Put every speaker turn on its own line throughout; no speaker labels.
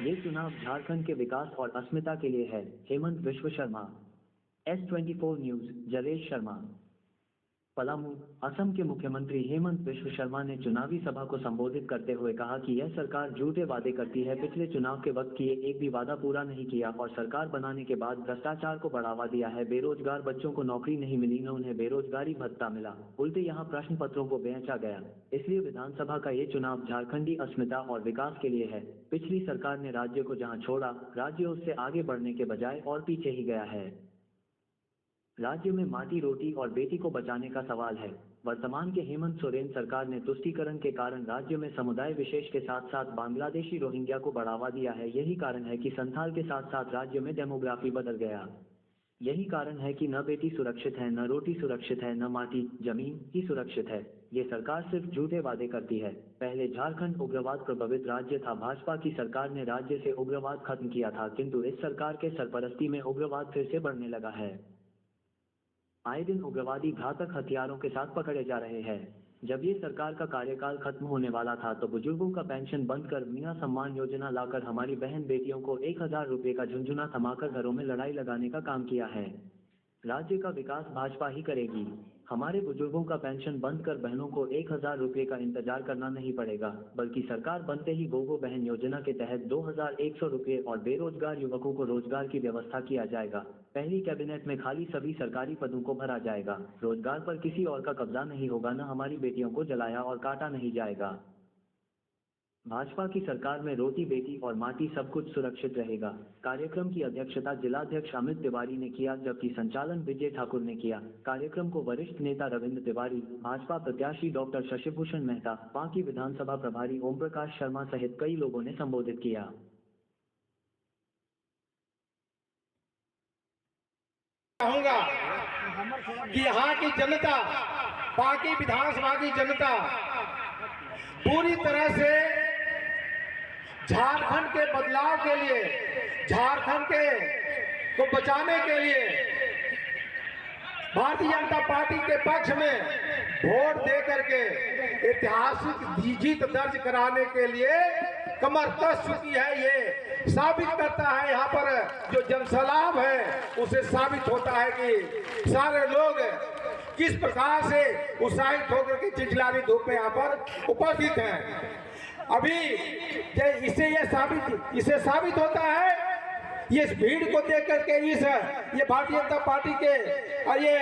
ये चुनाव झारखंड के विकास और अस्मिता के लिए है। हेमंत विश्व शर्मा, S24 न्यूज, जलेश शर्मा। पलामू, असम के मुख्यमंत्री हेमंत विश्व शर्मा ने चुनावी सभा को संबोधित करते हुए कहा कि यह सरकार झूठे वादे करती है। पिछले चुनाव के वक्त किए एक भी वादा पूरा नहीं किया और सरकार बनाने के बाद भ्रष्टाचार को बढ़ावा दिया है। बेरोजगार बच्चों को नौकरी नहीं मिली, न उन्हें बेरोजगारी भत्ता मिला, उल्टे यहाँ प्रश्न पत्रों को बेचा गया। इसलिए विधानसभा का ये चुनाव झारखंडी अस्मिता और विकास के लिए है। पिछली सरकार ने राज्य को जहाँ छोड़ा, राज्य उससे आगे बढ़ने के बजाय और पीछे ही गया है। राज्य में माटी, रोटी और बेटी को बचाने का सवाल है। वर्तमान के हेमंत सोरेन सरकार ने तुष्टीकरण के कारण राज्य में समुदाय विशेष के साथ साथ बांग्लादेशी रोहिंग्या को बढ़ावा दिया है। यही कारण है कि संथाल के साथ साथ राज्य में डेमोग्राफी बदल गया। यही कारण है कि न बेटी सुरक्षित है, न रोटी सुरक्षित है, न माटी जमीन ही सुरक्षित है। ये सरकार सिर्फ झूठे वादे करती है। पहले झारखंड उग्रवाद प्रभावित राज्य था। भाजपा की सरकार ने राज्य से उग्रवाद खत्म किया था, किंतु इस सरकार के सरपरस्ती में उग्रवाद फिर से बढ़ने लगा है। आए दिन उग्रवादी घातक हथियारों के साथ पकड़े जा रहे हैं। जब ये सरकार का कार्यकाल खत्म होने वाला था तो बुजुर्गों का पेंशन बंद कर मियां सम्मान योजना लाकर हमारी बहन बेटियों को 1000 रुपये का झुंझुना थमाकर घरों में लड़ाई लगाने का काम किया है। राज्य का विकास भाजपा ही करेगी। हमारे बुजुर्गों का पेंशन बंद कर बहनों को 1000 रुपये का इंतजार करना नहीं पड़ेगा, बल्कि सरकार बनते ही गोगो बहन योजना के तहत 2100 रुपये और बेरोजगार युवकों को रोजगार की व्यवस्था किया जाएगा। पहली कैबिनेट में खाली सभी सरकारी पदों को भरा जाएगा। रोजगार पर किसी और का कब्जा नहीं होगा, न हमारी बेटियों को जलाया और काटा नहीं जाएगा। भाजपा की सरकार में रोटी, बेटी और माटी सब कुछ सुरक्षित रहेगा। कार्यक्रम की अध्यक्षता जिलाध्यक्ष अमित तिवारी ने किया, जबकि संचालन विजय ठाकुर ने किया। कार्यक्रम को वरिष्ठ नेता रविंद्र तिवारी, भाजपा प्रत्याशी डॉक्टर शशिभूषण मेहता, पांकी विधानसभा प्रभारी ओम प्रकाश शर्मा सहित कई लोगों ने संबोधित किया।
कहूंगा कि यहाँ की जनता, पांकी विधानसभा की जनता पूरी तरह से झारखंड के बदलाव के लिए, झारखंड को बचाने के लिए भारतीय जनता पार्टी के पक्ष में वोट दे करके ऐतिहासिक जीत दर्ज कराने के लिए कमर कस चुकी है। ये साबित करता है, यहाँ पर जो जनसैलाब है उसे साबित होता है कि सारे लोग किस प्रकार से उत्साहित होकर के चिलचिलानी धूप में यहाँ पर उपस्थित हैं। अभी इससे साबित होता है, ये भीड़ को देख करके, ये भारतीय जनता पार्टी के और ये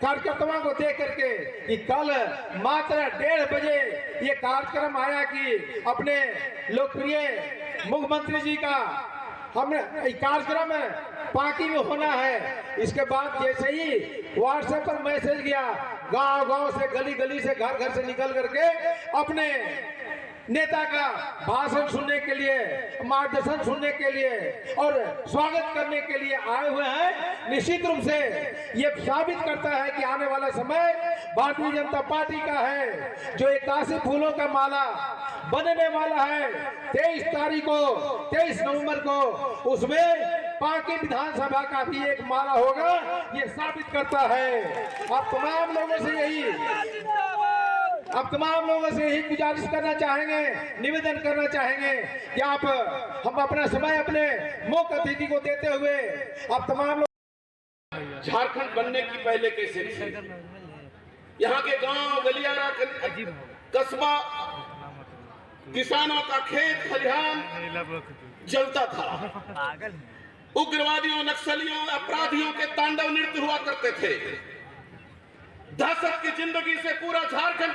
कार्यकर्ताओं को देख करके कि कल मात्र 1:30 बजे ये कार्यक्रम आया कि अपने लोकप्रिय मुख्यमंत्री जी का हमने कार्यक्रम पार्टी में होना है। इसके बाद जैसे ही व्हाट्सएप पर मैसेज गया, गांव-गांव से, गली-गली से, घर-घर से निकल करके अपने नेता का भाषण सुनने के लिए, मार्गदर्शन सुनने के लिए और स्वागत करने के लिए आए हुए हैं। निश्चित रूप से ये साबित करता है कि आने वाला समय भारतीय जनता पार्टी का है। जो 81 फूलों का माला बनने वाला है 23 नवंबर को, उसमें पांकी विधानसभा का भी एक माला होगा। ये साबित करता है। आप तमाम लोगों से यही गुजारिश करना चाहेंगे, निवेदन करना चाहेंगे कि हम अपना समय अपने मुख्य अतिथि को देते हुए आप तमाम लोग
झारखंड बनने की पहले कैसे थी, यहाँ के गांव, गलियारा, कस्बा, किसानों का खेत खलिहान जलता था। उग्रवादियों, नक्सलियों, अपराधियों के तांडव नृत्य हुआ करते थे। दहशत की जिंदगी से पूरा झारखंड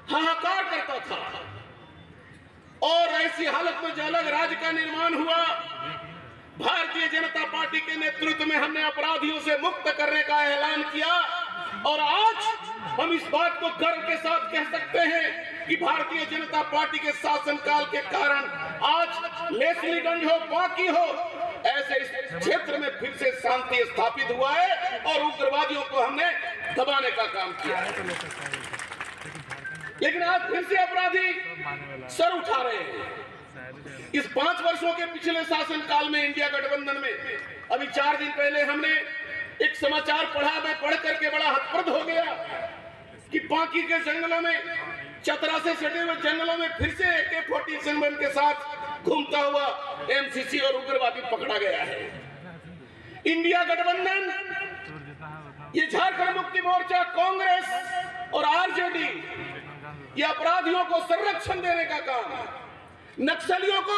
हाहाकार करता था और ऐसी हालत में जो अलग राज्य का निर्माण हुआ, भारतीय जनता पार्टी के नेतृत्व में हमने अपराधियों से मुक्त करने का ऐलान किया और आज हम इस बात को गर्व के साथ कह सकते हैं कि भारतीय जनता पार्टी के शासनकाल के कारण आज लेस्लीगंज हो, पांकी हो, ऐसे इस क्षेत्र में फिर से शांति स्थापित हुआ है और उग्रवादियों को हमने दबाने का काम किया। लेकिन आज फिर से अपराधी सर उठा रहे हैं। इस 5 वर्षों के पिछले शासनकाल में इंडिया गठबंधन में अभी 4 दिन पहले हमने एक समाचार पढ़ा, मैं पढ़ करके बड़ा हतप्रद हो गया कि पांकी के जंगलों में, चतरा से सटे हुए जंगलों में फिर से AK-47 के साथ घूमता हुआ एमसीसी और उग्रवादी पकड़ा गया है। इंडिया गठबंधन, ये झारखंड मुक्ति मोर्चा, कांग्रेस और आरजेडी, ये अपराधियों को संरक्षण देने का काम, नक्सलियों को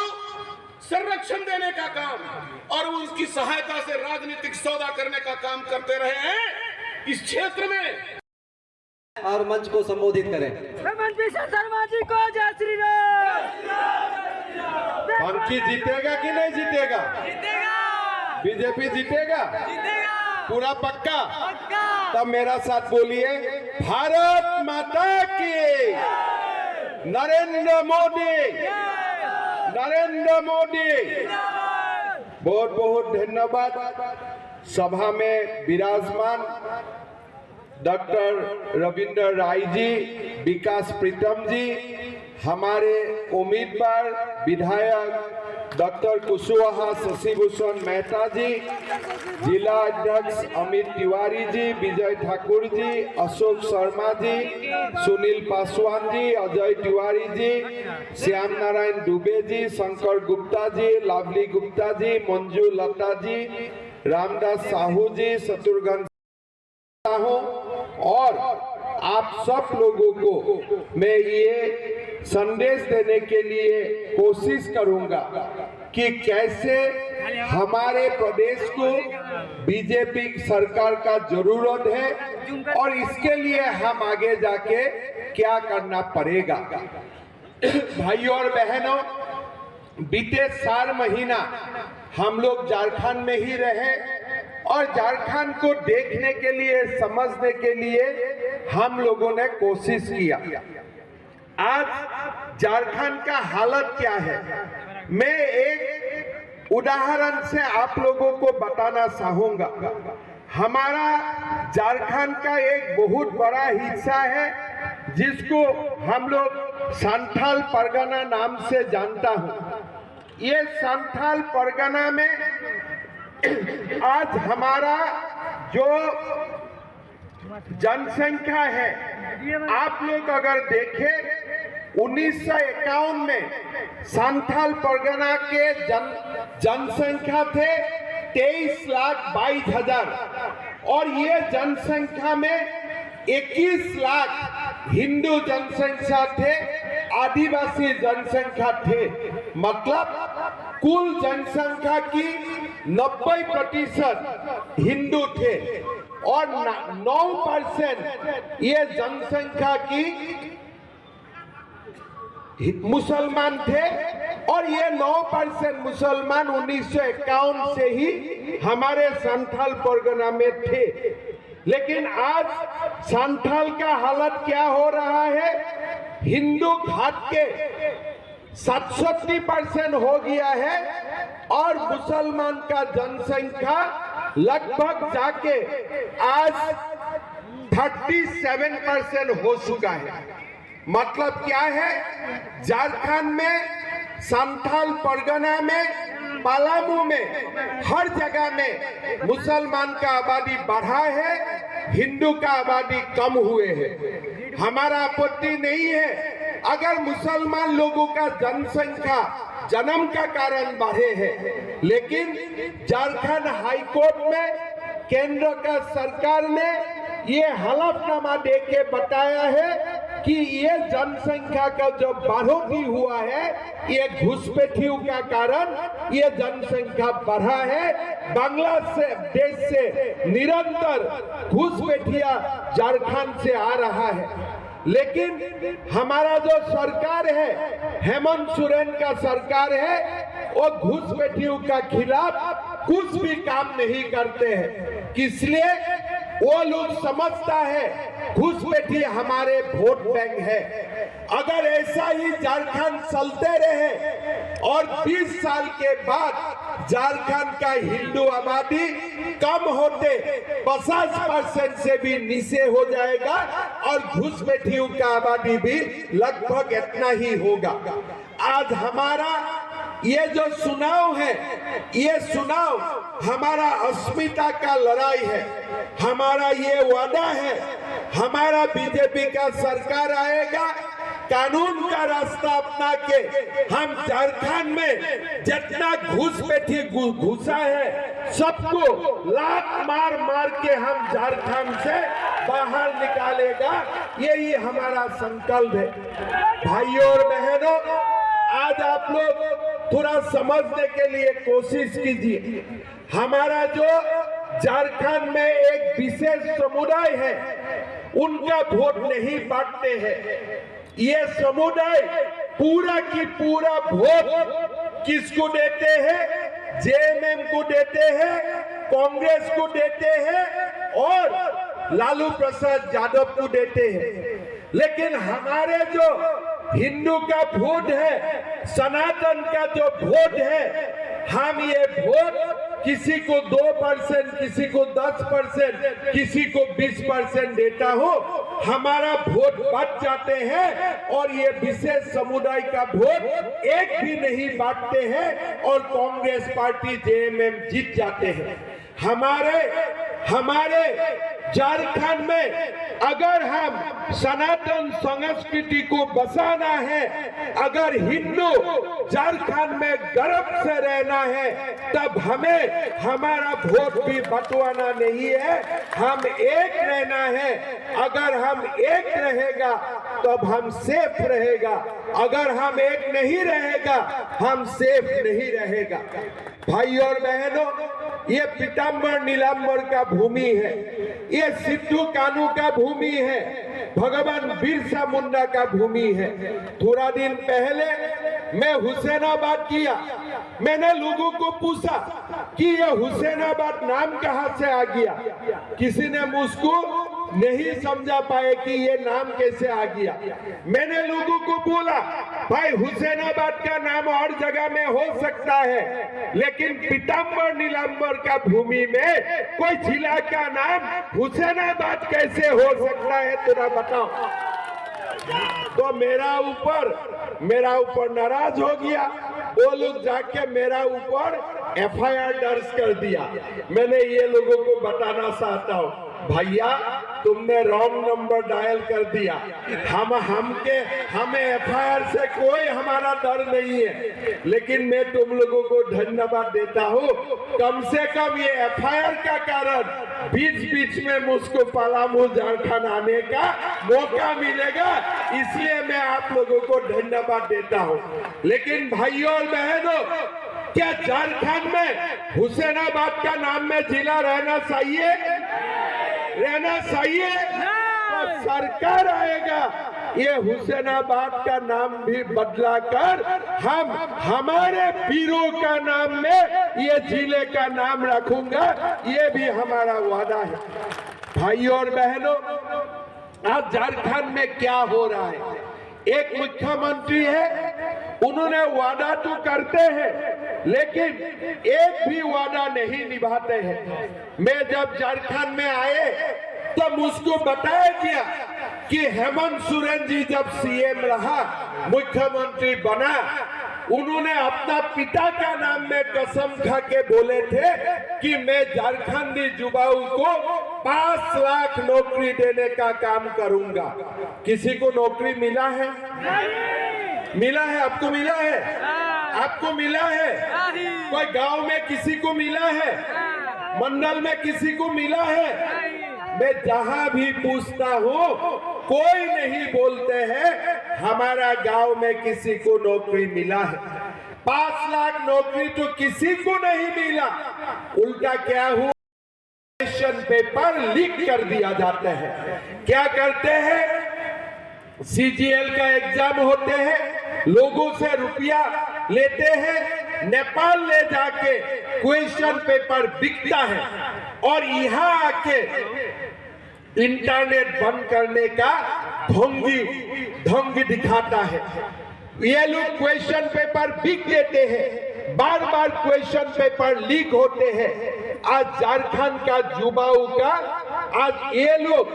संरक्षण देने का काम और उसकी सहायता से राजनीतिक सौदा करने का काम करते रहे हैं इस क्षेत्र में।
और मंच को संबोधित करें।
हेमंत विश्व शर्मा जी को जय श्री राम।
पंखी जीतेगा कि नहीं जीतेगा?
जीतेगा।
बीजेपी जीतेगा?
जीतेगा।
पूरा पक्का?
पक्का।
तब मेरा साथ बोलिए, भारत माता की, नरेंद्र मोदी, नरेंद्र मोदी। बहुत बहुत धन्यवाद। सभा में विराजमान डॉक्टर रविंद्र राय जी, विकास प्रीतम जी, हमारे उम्मीदवार विधायक डॉक्टर कुशवाहा शशिभूषण मेहता जी, जिला अध्यक्ष अमित तिवारी जी, विजय ठाकुर जी, अशोक शर्मा जी, सुनील पासवान जी, अजय तिवारी जी, श्याम नारायण दुबे जी, शंकर गुप्ता जी, लावली गुप्ता जी, मंजू लता जी, रामदास साहू जी, शत्रुघ्न हूं और आप सब लोगों को मैं ये संदेश देने के लिए कोशिश करूंगा कि कैसे हमारे प्रदेश को बीजेपी सरकार का जरूरत है और इसके लिए हम आगे जाके क्या करना पड़ेगा। भाइयों और बहनों, बीते 4 महीना हम लोग झारखंड में ही रहे और झारखंड को देखने के लिए, समझने के लिए हम लोगों ने कोशिश किया। आज झारखंड का हालत क्या है, मैं एक उदाहरण से आप लोगों को बताना चाहूंगा। हमारा झारखंड का एक बहुत बड़ा हिस्सा है जिसको हम लोग संथाल परगना नाम से जानता हूं। ये संथाल परगना में आज हमारा जो जनसंख्या है, आप लोग अगर देखें 1951 में संथाल परगना के जनसंख्या थे 23,22,000 और ये जनसंख्या में 21 लाख हिंदू जनसंख्या थे, आदिवासी जनसंख्या थे। मतलब कुल जनसंख्या की 90% हिंदू थे और 9% ये जनसंख्या की मुसलमान थे और ये 9% मुसलमान 1951 से ही हमारे संथाल परगना में थे। लेकिन आज संथाल का हालत क्या हो रहा है, हिंदू घाट के 67% हो गया है और मुसलमान का जनसंख्या लगभग जाके आज 37% हो चुका है। मतलब क्या है, झारखंड में संथाल परगना में, पलामू में, हर जगह में मुसलमान का आबादी बढ़ा है, हिंदू का आबादी कम हुए हैं। हमारा आपत्ति नहीं है अगर मुसलमान लोगों का जनसंख्या जन्म का कारण बढ़े है, लेकिन झारखंड हाईकोर्ट में केंद्र का सरकार ने ये हलफनामा दे के बताया है कि ये जनसंख्या का जो बढ़ोतरी हुआ है, ये घुसपैठियों का कारण ये जनसंख्या बढ़ा है। बांग्लादेश से निरंतर घुसपैठिया झारखंड से आ रहा है। लेकिन हमारा जो सरकार है, हेमंत सोरेन का सरकार है, वो घुसपैठियों का खिलाफ कुछ भी काम नहीं करते हैं। इसलिए वो लोग समझता है घुसपैठी हमारे वोट बैंक है। अगर ऐसा ही झारखंड चलते रहे और 20 साल के बाद झारखंड का हिंदू आबादी कम होते 50% से भी नीचे हो जाएगा और घुसपैठियों का आबादी भी लगभग इतना ही होगा। आज हमारा ये जो चुनाव है, ये चुनाव हमारा अस्मिता का लड़ाई है। हमारा ये वादा है, हमारा बीजेपी का सरकार आएगा
कानून का रास्ता अपना के हम झारखंड में जितना घुसपैठी घुसा है सबको लात मार मार के हम झारखंड से बाहर निकालेगा, यही हमारा संकल्प है। भाइयों और बहनों, आज आप लोग थोड़ा समझने के लिए कोशिश कीजिए। हमारा जो झारखंड में एक विशेष समुदाय है उनका वोट नहीं बांटते हैं। ये समुदाय पूरा की पूरा वोट किसको देते हैं? जेएमएम को देते हैं, कांग्रेस को देते हैं और लालू प्रसाद यादव को देते हैं। लेकिन हमारे जो हिंदू का वोट है, सनातन का जो वोट है, हम ये वोट किसी को 2%, किसी को 10%, किसी को 20% देता हो, हमारा वोट बच जाते हैं और ये विशेष समुदाय का वोट एक भी नहीं बांटते हैं और कांग्रेस पार्टी जेएमएम जीत जाते हैं। हमारे झारखंड में अगर हम सनातन संस्कृति को बचाना है, अगर हिंदू झारखंड में गर्व से रहना है, तब हमें हमारा वोट भी बंटवाना नहीं है, हम एक रहना है। अगर हम एक रहेगा तब हम सेफ रहेगा, अगर हम एक नहीं रहेगा हम सेफ नहीं रहेगा। भाइयों और बहनों, ये पीताम्बर नीलांबर का भूमि है, ये सिद्धू कानू का भूमि है, भगवान बिरसा मुंडा का भूमि है। थोड़ा दिन पहले मैं हुसैनाबाद किया, मैंने लोगों को पूछा कि ये हुसैनाबाद नाम कहां से आ गया। किसी ने मुझको नहीं समझा पाए कि ये नाम कैसे आ गया। मैंने लोगों को बोला, भाई हुसैनाबाद का नाम और जगह में हो सकता है, लेकिन पीताम्बर नीलांबर का भूमि में कोई जिला का नाम हुसैनाबाद कैसे हो सकता है, थोड़ा बताओ। तो मेरा ऊपर नाराज हो गया, वो लोग जाके मेरा ऊपर एफआईआर दर्ज कर दिया। मैंने ये लोगों को बताना चाहता हूँ, भैया तुमने रॉन्ग नंबर डायल कर दिया। हमें एफआईआर से कोई हमारा डर नहीं है, लेकिन मैं तुम लोगों को धन्यवाद देता हूँ। कम से कम ये एफआईआर का कारण बीच बीच में मुझको पलामू झारखंड आने का मौका मिलेगा, इसलिए मैं आप लोगों को धन्यवाद देता हूँ। लेकिन भाइयों और बहनों, क्या झारखंड में हुसैनाबाद का नाम में जिला रहना चाहिए? तो सरकार आएगा, ये हुसैनाबाद का नाम भी बदला कर हम हमारे पीरों का नाम में ये जिले का नाम रखूंगा, ये भी हमारा वादा है। भाइयों और बहनों, आज झारखंड में क्या हो रहा है? एक मुख्यमंत्री है, उन्होंने वादा तो करते हैं लेकिन एक भी वादा नहीं निभाते हैं। मैं जब झारखंड में आए तो मुझको बताया गया कि हेमंत सोरेन जी जब सीएम रहा, मुख्यमंत्री बना, उन्होंने अपना पिता का नाम में कसम खा के बोले थे कि मैं झारखंडी युवाओं को 5 लाख नौकरी देने का काम करूंगा। किसी को नौकरी मिला है? मिला है? आपको मिला है? आपको मिला है? कोई गांव में किसी को मिला है? मंडल में किसी को मिला है? मैं जहां भी पूछता हूं, कोई नहीं बोलते हैं हमारा गांव में किसी को नौकरी मिला है। 5 लाख नौकरी तो किसी को नहीं मिला। उल्टा क्या हुआ, क्वेश्चन पेपर लीक कर दिया जाता है। क्या करते हैं, सीजीएल का एग्जाम होते हैं, लोगों से रुपया लेते हैं, नेपाल ले जाके क्वेश्चन पेपर बिकता है और यहाँ आके इंटरनेट बंद करने का ढोंगी दिखाता है। ये लोग क्वेश्चन पेपर बिक देते हैं, बार बार क्वेश्चन पेपर लीक होते हैं। आज झारखंड का युवाओं का, आज ये लोग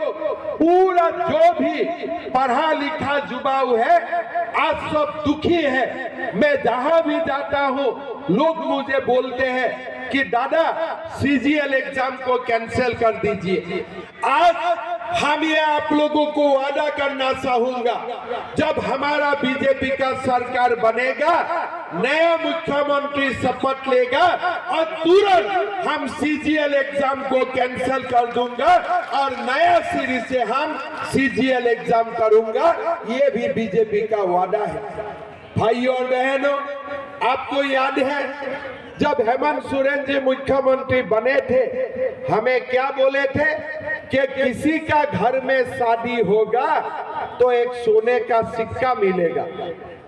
पूरा जो भी पढ़ा लिखा युवाओं है आज सब दुखी है। मैं जहां भी जाता हूं लोग मुझे बोलते हैं कि दादा सीजीएल एग्जाम को कैंसिल कर दीजिए। आज हम ये आप लोगों को वादा करना चाहूंगा, जब हमारा बीजेपी का सरकार बनेगा, नया मुख्यमंत्री शपथ लेगा और तुरंत हम सीजीएल एग्जाम को कैंसिल कर दूंगा और नया सिरे से हम सीजीएल एग्जाम करूंगा। ये भी बीजेपी का वादा है। भाइयों और बहनों, आपको याद है जब हेमंत सोरेन जी मुख्यमंत्री बने थे, हमें क्या बोले थे कि किसी का घर में शादी होगा तो एक सोने का सिक्का मिलेगा,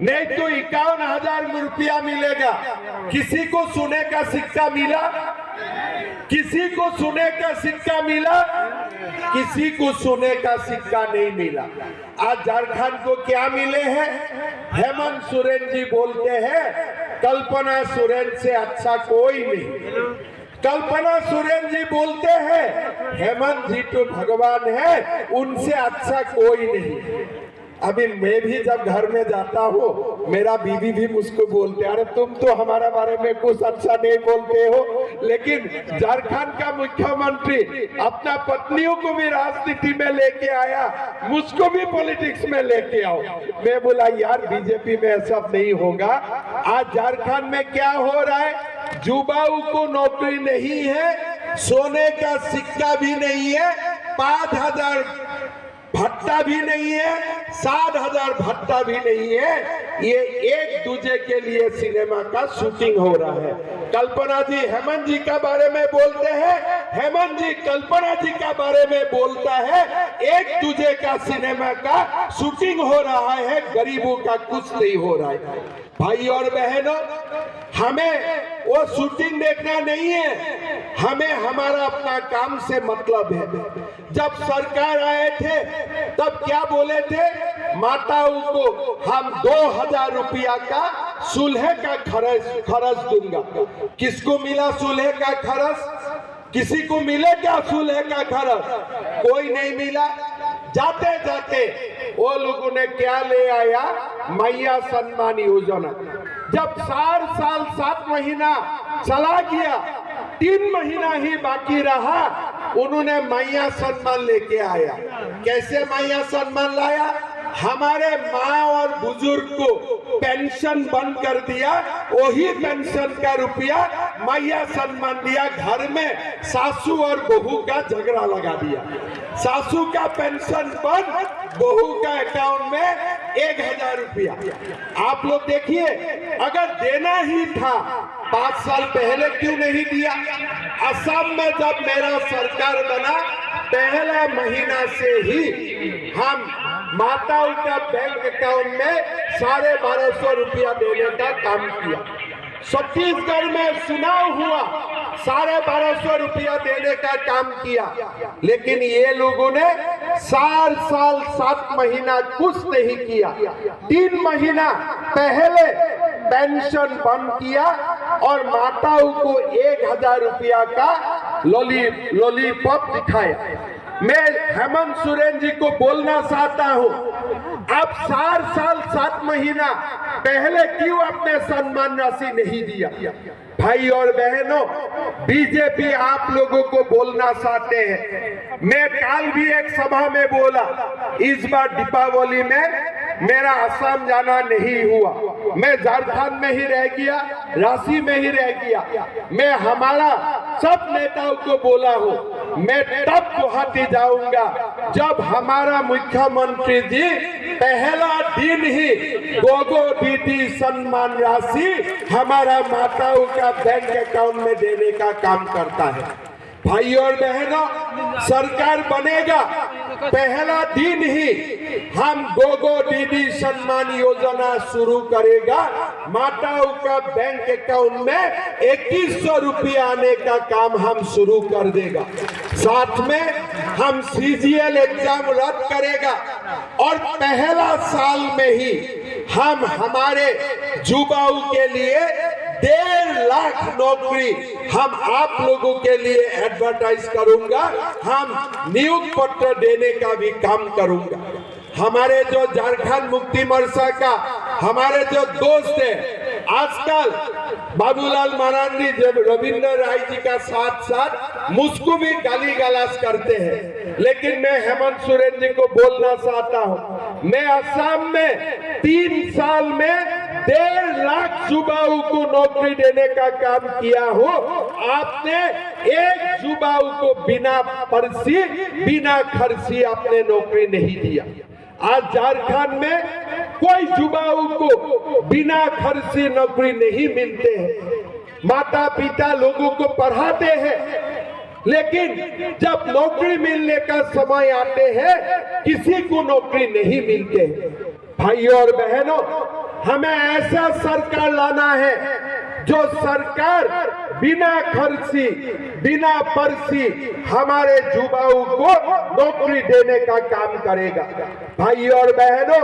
नहीं तो 51,000 रुपया मिलेगा। किसी को सोने का सिक्का मिला? किसी को सोने का सिक्का मिला? किसी को सोने का सिक्का नहीं मिला। आज झारखंड को क्या मिले हैं? हेमंत सोरेन जी बोलते हैं कल्पना सोरेन से अच्छा कोई नहीं। कल्पना सोरेन जी बोलते हैं हेमंत जी तो भगवान है, उनसे अच्छा कोई नहीं। अभी मैं भी जब घर में जाता हूँ, मेरा बीवी भी मुझको बोलते हैं, अरे तुम तो हमारे बारे में कुछ अच्छा नहीं बोलते हो। लेकिन झारखंड का मुख्यमंत्री अपना पत्नियों को भी राजनीति में लेके आया, मुझको भी पॉलिटिक्स में लेके आओ। मैं बोला यार बीजेपी में ऐसा नहीं होगा। आज झारखंड में क्या हो रहा है? युवाओं को नौकरी नहीं है, सोने का सिक्का भी नहीं है, 5,000 भत्ता भी नहीं है, 7,000 भत्ता भी नहीं है। ये एक दूसरे के लिए सिनेमा का शूटिंग हो रहा है। कल्पना जी हेमंत जी का बारे में बोलते हैं, हेमंत जी कल्पना जी का बारे में बोलता है, एक दूसरे का सिनेमा का शूटिंग हो रहा है, गरीबों का कुछ नहीं हो रहा है। भाई और बहनों, हमें वो शूटिंग देखना नहीं है, हमें हमारा अपना काम से मतलब है। जब सरकार आए थे तब क्या बोले थे? माताओं को हम 2,000 रुपया का सुलह का खर्च दूंगा। किसको मिला सुलह का खर्च? किसी को मिले क्या सुलह का खर्च? कोई नहीं मिला। जाते जाते वो लोगों ने क्या ले आया? मैया सम्मान योजना। जब 4 साल 7 महीना चला गया, 3 महीना ही बाकी रहा, उन्होंने मैया सम्मान लेके आया। कैसे मैया सम्मान लाया? हमारे माँ और बुजुर्ग को पेंशन बंद कर दिया, वही पेंशन का रुपया मैया सम्मान दिया। घर में सासू और बहू का झगड़ा लगा दिया, सासू का पेंशन बंद, बहू का अकाउंट में 1,000 रुपया। आप लोग देखिए, अगर देना ही था 5 साल पहले क्यों नहीं दिया? असम में जब मेरा सरकार बना, पहला महीना से ही हम माताओं का बैंक अकाउंट में 1250 रुपया देने का काम किया। छत्तीसगढ़ में चुनाव हुआ, 1250 रुपया देने का काम किया। लेकिन ये लोगों ने 4 साल 7 महीना कुछ नहीं किया। 3 महीना पहले पेंशन बंद किया और माताओं को 1,000 रुपया का लॉलीपॉप दिखाया। मैं हेमंत सोरेन जी को बोलना चाहता हूं, अब 4 साल 7 महीना पहले क्यों अपने सम्मान राशि नहीं दिया? भाई और बहनों, बीजेपी आप लोगों को बोलना चाहते हैं। मैं कल भी एक सभा में बोला, इस बार दीपावली में मेरा असम जाना नहीं हुआ, मैं झारखंड में ही रह गया, रांची में ही रह गया। मैं हमारा सब नेताओं को बोला हूँ, मैं तब गुवाहाटी जाऊंगा जब हमारा मुख्यमंत्री जी पहला दिन ही गोगो दीदी सम्मान राशि हमारा माताओं का बैंक अकाउंट में देने का काम करता है। भाई और बहनों, सरकार बनेगा पहला दिन ही हम गोगो दीदी सम्मान योजना शुरू करेगा। माताओं का बैंक अकाउंट में 2100 रुपया आने का काम हम शुरू कर देगा। साथ में हम सीजीएल एग्जाम रद्द करेगा और पहला साल में ही हम हमारे युवाओं के लिए 1.5 लाख नौकरी हम आप लोगों के लिए एडवर्टाइज करूंगा। हम नियुक्ति पत्र देने का भी काम करूंगा। हमारे जो झारखंड मुक्ति मोर्चा का हमारे जो दोस्त है, आजकल बाबूलाल मरांडी जब रविंद्र राय जी का साथ साथ मुझको भी गाली गलौज करते हैं, लेकिन मैं हेमंत सोरेन जी को बोलना चाहता हूं, मैं असम में 3 साल में 1.5 लाख युवाओं को नौकरी देने का काम किया हो। आपने एक युवाओं को बिना पर्ची बिना खर्ची आपने नौकरी नहीं दिया। आज झारखंड में कोई युवाओं को बिना खर्ची नौकरी नहीं मिलते हैं। माता पिता लोगों को पढ़ाते हैं, लेकिन जब नौकरी मिलने का समय आते हैं किसी को नौकरी नहीं मिलते। भाइयों और बहनों, हमें ऐसा सरकार लाना है जो सरकार बिना खर्ची बिना पर्ची हमारे युवाओं को नौकरी देने का काम करेगा। भाइयों और बहनों,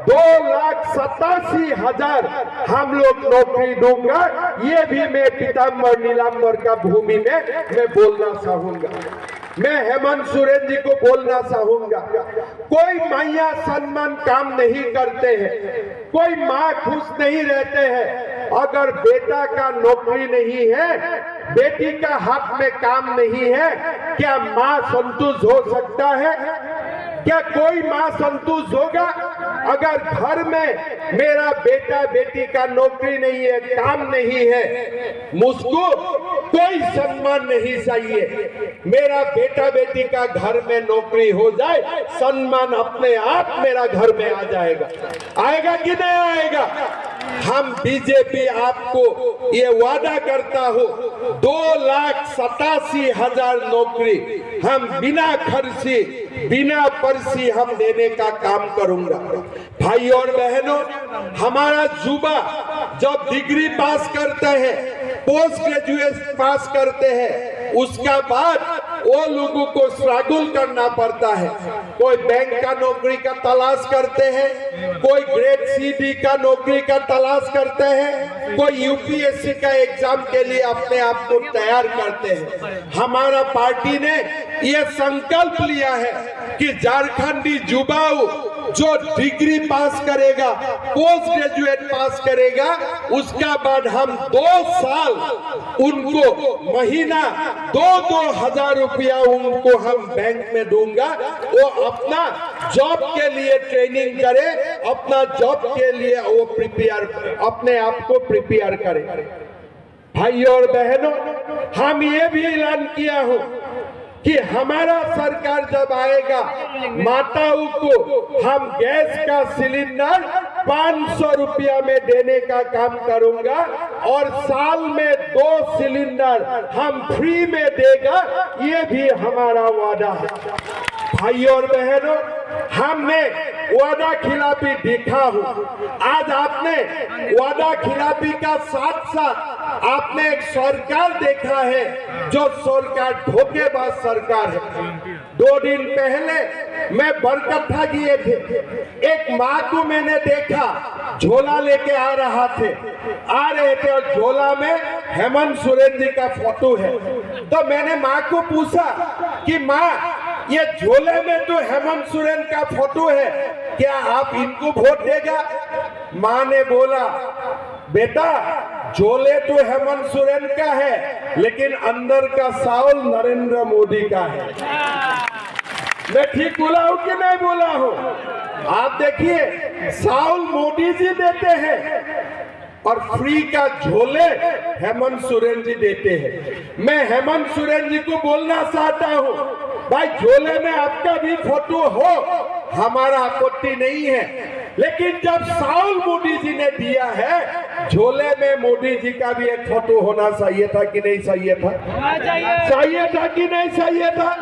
2,87,000 हम लोग नौकरी दूंगा, ये भी मैं पीताम्बर नीलांबर का भूमि में मैं बोलना चाहूंगा। मैं हेमंत सोरेन जी को बोलना चाहूंगा, कोई मैया सम्मान काम नहीं करते हैं, कोई माँ खुश नहीं रहते हैं। अगर बेटा का नौकरी नहीं है, बेटी का हाथ में काम नहीं है, क्या माँ संतुष्ट हो सकता है? क्या कोई माँ संतुष्ट होगा? अगर घर में मेरा बेटा बेटी का नौकरी नहीं है, काम नहीं है, मुझको कोई सम्मान नहीं चाहिए। मेरा बेटा बेटी का घर में नौकरी हो जाए, सम्मान अपने आप मेरा घर में आ जाएगा। आएगा कि नहीं आएगा? हम बीजेपी आपको ये वादा करता हूं, 2,87,000 नौकरी हम बिना खर्ची बिना पर्ची हम देने का काम करूंगा। भाइयों और बहनों, हमारा युवा जब डिग्री पास करते हैं, पोस्ट ग्रेजुएट पास करते हैं, उसका बाद वो लोगों को स्ट्रगल करना पड़ता है। कोई बैंक का नौकरी का तलाश करते हैं, कोई ग्रेड CD का नौकरी का तलाश करते हैं, कोई UPSC का एग्जाम के लिए अपने आप को तैयार करते हैं। हमारा पार्टी ने ये संकल्प लिया है कि झारखंडी युवाओं जो डिग्री पास करेगा, पोस्ट ग्रेजुएट पास करेगा, उसका बाद हम 2 साल उनको महीना 2-2 हजार रुपया उनको हम बैंक में दूंगा। वो अपना जॉब के लिए ट्रेनिंग करे, अपना जॉब के लिए वो अपने आप को प्रिपेयर करे। भाइयों और बहनों, हम ये भी ऐलान किया हो कि हमारा सरकार जब आएगा, माताओं को हम गैस का सिलेंडर 500 रुपया में देने का काम करूंगा और साल में 2 सिलेंडर हम फ्री में देगा, ये भी हमारा वादा है। भाइयों और बहनों, हमने वादा खिलाफी दिखा हो। आज आपने वादा खिलाफी का साथ साथ आपने एक सरकार देखा है जो सरकार धोखेबाज सरकार है। 2 दिन पहले मैं बरकट्ठा गए थे, एक माँ को मैंने देखा, झोला लेके आ रहे थे और झोला में हेमंत सोरेन जी का फोटो है। तो मैंने माँ को पूछा कि माँ, ये झोले में तो हेमंत सोरेन का फोटो है, क्या आप इनको वोट देगा? माँ ने बोला, बेटा झोले तो हेमंत सोरेन का है, लेकिन अंदर का साउल नरेंद्र मोदी का है। मैं ठीक बोला हूं कि नहीं बोला हूं? आप देखिए, साउल मोदी जी देते हैं और फ्री का झोले हेमंत सोरेन जी देते हैं। मैं हेमंत सोरेन जी को बोलना चाहता हूं, भाई झोले में आपका भी फोटो हो, हमारा आपत्ति नहीं है, लेकिन जब साउल मोदी जी ने दिया है, झोले में मोदी जी का भी एक फोटो होना चाहिए था कि नहीं चाहिए था? चाहिए था कि नहीं चाहिए था?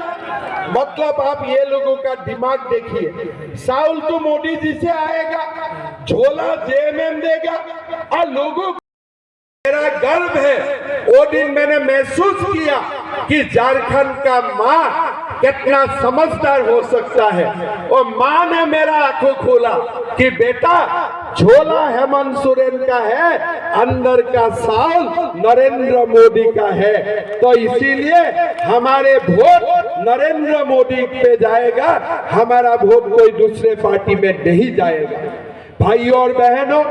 मतलब आप ये लोगों का दिमाग देखिए, साउल तो मोदी जी से आएगा, झोला JMM देगा और लोगों मेरा गर्व है। वो दिन मैंने महसूस किया कि झारखंड का माँ कितना समझदार हो सकता है। और माँ ने मेरा आंखों खोला कि बेटा झोला हेमंत सोरेन का है, अंदर का साउल नरेंद्र मोदी का है। तो इसीलिए हमारे वोट नरेंद्र मोदी पे जाएगा, हमारा वोट कोई दूसरे पार्टी में नहीं जाएगा। भाई और बहनों,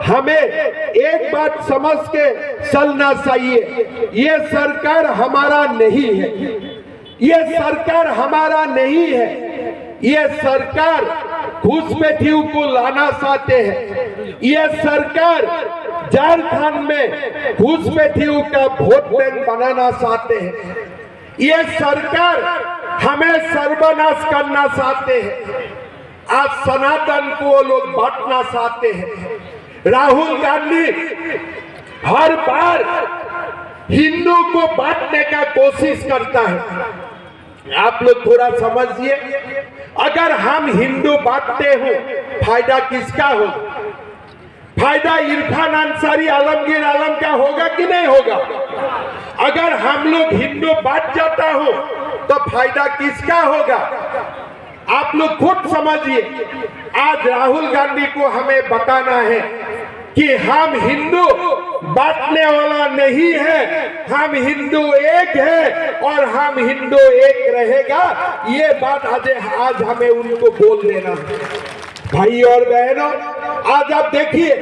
हमें एक बात समझ के चलना चाहिए, ये सरकार हमारा नहीं है, ये सरकार हमारा नहीं है, ये सरकार घुसपैठियों को लाना चाहते हैं, ये सरकार झारखंड में घुसपैठियों का वोट बैंक बनाना चाहते हैं, ये सरकार हमें सर्वनाश करना चाहते हैं। आज सनातन को वो लोग बांटना चाहते हैं। राहुल गांधी हर बार हिंदू को बांटने का कोशिश करता है। आप लोग थोड़ा समझिए, अगर हम हिंदू बांटते हो, फायदा किसका होगा? फायदा इरफान अंसारी, आलमगीर आलम का होगा कि नहीं होगा? अगर हम लोग हिंदू बांट जाता हो तो फायदा किसका होगा? आप लोग खुद समझिए। आज राहुल गांधी को हमें बताना है कि हम हिंदू बांटने वाला नहीं है, हम हिंदू एक है और हम हिंदू एक रहेगा। ये बात आज हमें उनको बोल देना है। भाई और बहनों, आज आप देखिए,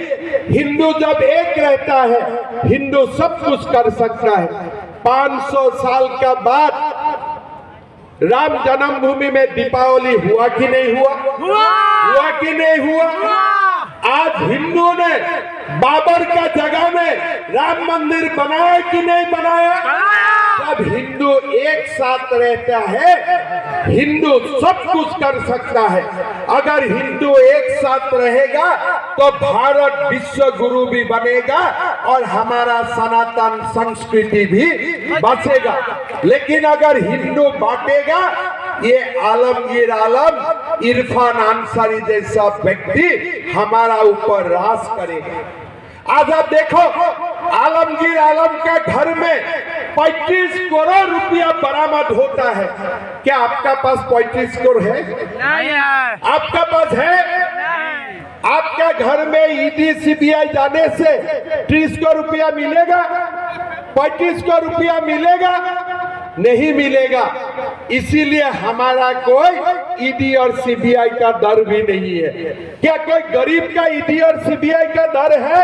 हिंदू जब एक रहता है, हिंदू सब कुछ कर सकता है। 500 साल का बाद राम जन्मभूमि में दीपावली हुआ कि नहीं हुआ? हुआ कि नहीं हुआ? आज हिंदू ने बाबर का जगह में राम मंदिर बनाया कि नहीं बनाया? जब हिंदू एक साथ रहता है, हिंदू सब कुछ कर सकता है। अगर हिंदू एक साथ रहेगा तो भारत विश्व गुरु भी बनेगा और हमारा सनातन संस्कृति भी बचेगा। लेकिन अगर हिंदू बांटेगा, ये आलमगीर आलम, इरफान अंसारी जैसा व्यक्ति हमारा ऊपर राज करेगा। आज आप देखो, आलमगीर आलम का घर में 35 करोड़ रुपया बरामद होता है। क्या आपका पास 35 करोड़ है?
नहीं है।
आपका पास है? आपका घर में ईडी सीबीआई जाने से 30 करोड़ रुपया मिलेगा? 35 करोड़ रुपया मिलेगा? नहीं मिलेगा। इसीलिए हमारा कोई ईडी और सीबीआई का डर भी नहीं है। क्या कोई गरीब का ईडी और सीबीआई का डर है?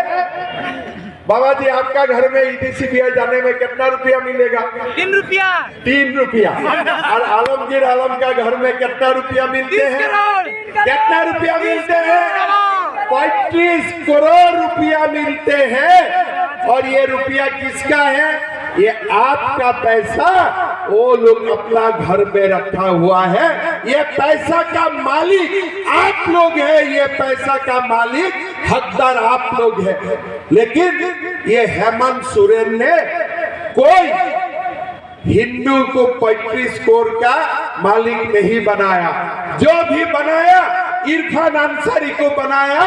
बाबा जी, आपका घर में ईडी सीबीआई जाने में कितना रुपया मिलेगा?
3 रुपया।
3 रुपया। और आलमगीर आलम का घर में कितना रुपया मिलते हैं? कितना रुपया मिलते हैं? 35 करोड़ रुपया मिलते हैं। और ये रुपया किसका है? ये आपका पैसा वो लोग अपना घर में रखा हुआ है। ये पैसा का मालिक आप लोग हैं, ये पैसा का मालिक हकदार आप लोग हैं। लेकिन ये हेमंत सोरेन ने कोई हिंदू को 35 करोड़ का मालिक नहीं बनाया। जो भी बनाया, इरफान अंसारी को बनाया,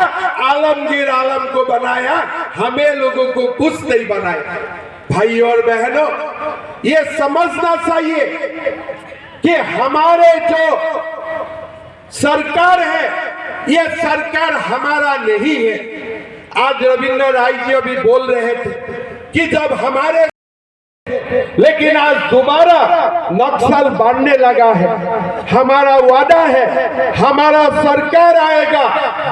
आलमगीर आलम को बनाया, हमें लोगों को कुछ नहीं बनाया। भाई और बहनों, ये समझना चाहिए कि हमारे जो सरकार है, ये सरकार हमारा नहीं है। आज रविंद्र राय जी अभी बोल रहे थे कि जब हमारे, लेकिन आज दोबारा नक्सल बढ़ने लगा है। हमारा वादा है, हमारा सरकार आएगा,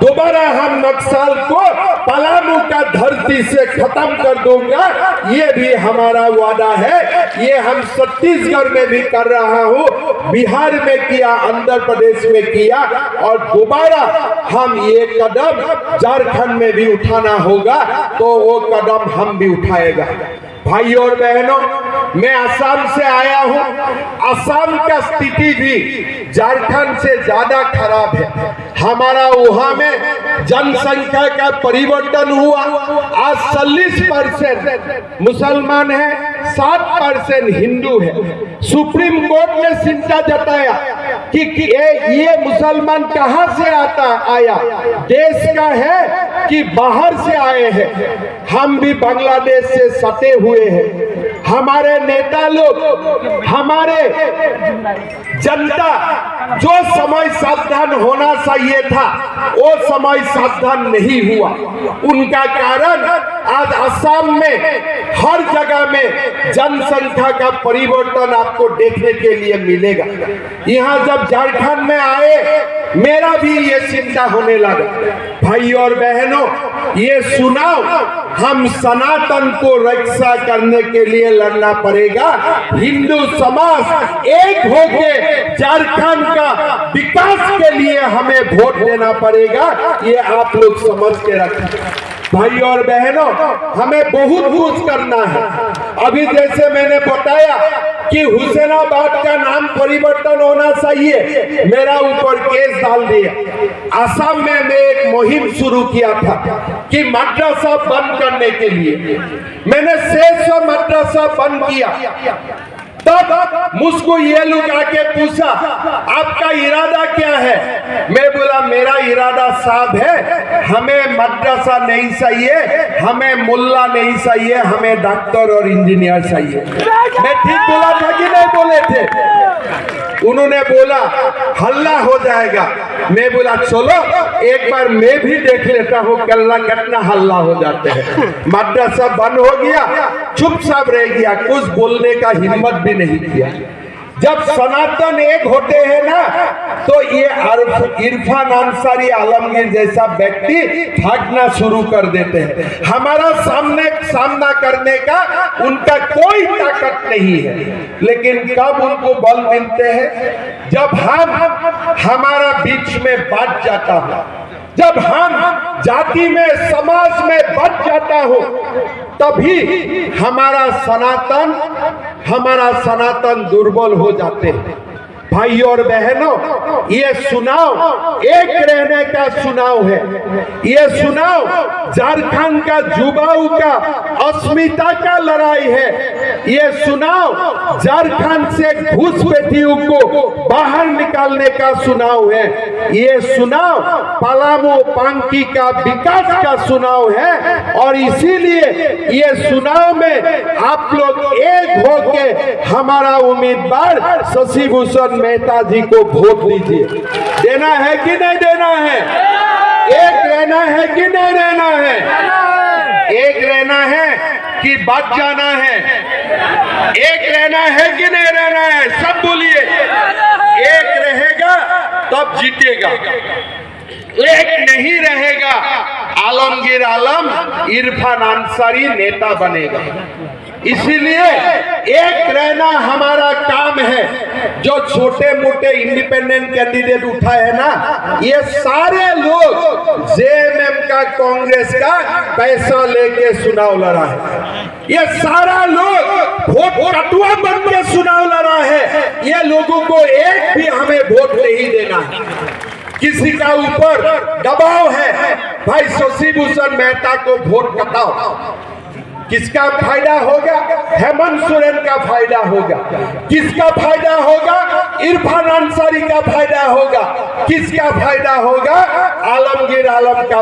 दोबारा हम नक्सल को पलामू का धरती से खत्म कर दूंगा। ये भी हमारा वादा है। ये हम छत्तीसगढ़ में भी कर रहा हूँ, बिहार में किया, आंध्र प्रदेश में किया, और दोबारा हम ये कदम झारखंड में भी उठाना होगा तो वो कदम हम भी उठाएगा। भाई और बहनों, मैं असम से आया हूं। असम का स्थिति भी झारखंड से ज्यादा खराब है। हमारा वहां में जनसंख्या का परिवर्तन हुआ। आज 40% मुसलमान है, 7% हिंदू है। सुप्रीम कोर्ट ने चिंता जताया कि ये मुसलमान कहां से आया, देश का है कि बाहर से आए हैं। हम भी बांग्लादेश से सटे हुए हैं। हमारे नेता लोग, हमारे जनता जो समय श्रद्धा सावधान होना चाहिए था, वो समय सावधान नहीं हुआ। उनका कारण आज असम में हर जगह में जनसंख्या का परिवर्तन आपको देखने के लिए मिलेगा। यहाँ जब झारखंड में आए मेरा भी ये चिंता होने लगा। भाई और बहनों, ये सुनाओ, हम सनातन को रक्षा करने के लिए लड़ना पड़ेगा। हिंदू समाज एक होके झारखंड का विकास के लिए हमें वोट देना पड़ेगा। ये आप लोग समझ के रखें। भाई और बहनों, हमें बहुत कुछ करना है। अभी जैसे मैंने बताया कि हुसैनाबाद का नाम परिवर्तन होना चाहिए, मेरा ऊपर केस डाल दिया। असम में मैं एक मुहिम शुरू किया था कि मद्रसा बंद करने के लिए। मैंने 600 मद्रसा बंद किया। तब मुझको ये लोग आके पूछा, आपका इरादा क्या है? मैं बोला, मेरा इरादा साफ है, हमें मद्रसा नहीं चाहिए, हमें मुल्ला नहीं चाहिए, हमें डॉक्टर और इंजीनियर चाहिए। मैं ठीक बोला था कि नहीं बोले थे? उन्होंने बोला हल्ला हो जाएगा। मैं बोला चलो एक बार मैं भी देख लेता हूँ कल्ला कितना हल्ला हो जाते हैं। मद्रसा बंद हो गया, चुपचाप रह गया, कुछ बोलने का हिम्मत भी नहीं किया। जब सनातन एक होते हैं ना, तो ये इरफान अंसारी आलमगीर जैसा व्यक्ति भागना शुरू कर देते हैं। हमारा सामना करने का उनका कोई ताकत नहीं है। लेकिन कब उनको बल मिलते हैं? जब हमारा बीच में बच जाता हो, जब हम जाति में समाज में बच जाता हो, तभी हमारा सनातन दुर्बल हो जाते हैं। भाई और बहनों, ये चुनाव एक रहने का चुनाव है। ये चुनाव झारखंड का युवाओं का अस्मिता का लड़ाई है। ये चुनाव झारखंड से घुसपैठियों को बाहर निकालने का चुनाव है। ये चुनाव पलामू पांकी का विकास का चुनाव है। और इसीलिए ये चुनाव में आप लोग एक होके हमारा उम्मीदवार शशि भूषण मेहता जी को वोट दीजिए। देना है कि नहीं देना है? एक रहना है कि नहीं रहना है? एक रहना है कि बच जाना है? एक रहना है कि नहीं रहना है? सब बोलिए। एक रहेगा तब जीतेगा, एक नहीं रहेगा आलमगीर आलम इरफान अंसारी नेता बनेगा। इसीलिए एक रहना हमारा काम है। जो छोटे मोटे इंडिपेंडेंट कैंडिडेट उठा है ना, ये सारे लोग जेएमएम का कांग्रेस का पैसा लेके चुनाव लड़ा है। ये सारा लोग वोट कटुआ बन के चुनाव लड़ा है। ये लोगों को एक भी हमें वोट नहीं देना है। किसी का ऊपर दबाव है, भाई शशि भूषण मेहता को वोट कटाओ। किसका फायदा होगा? हेमंत सोरेन का फायदा होगा। किसका फायदा होगा? इरफान अंसारी का फायदा होगा। किसका फायदा होगा? आलमगीर आलम का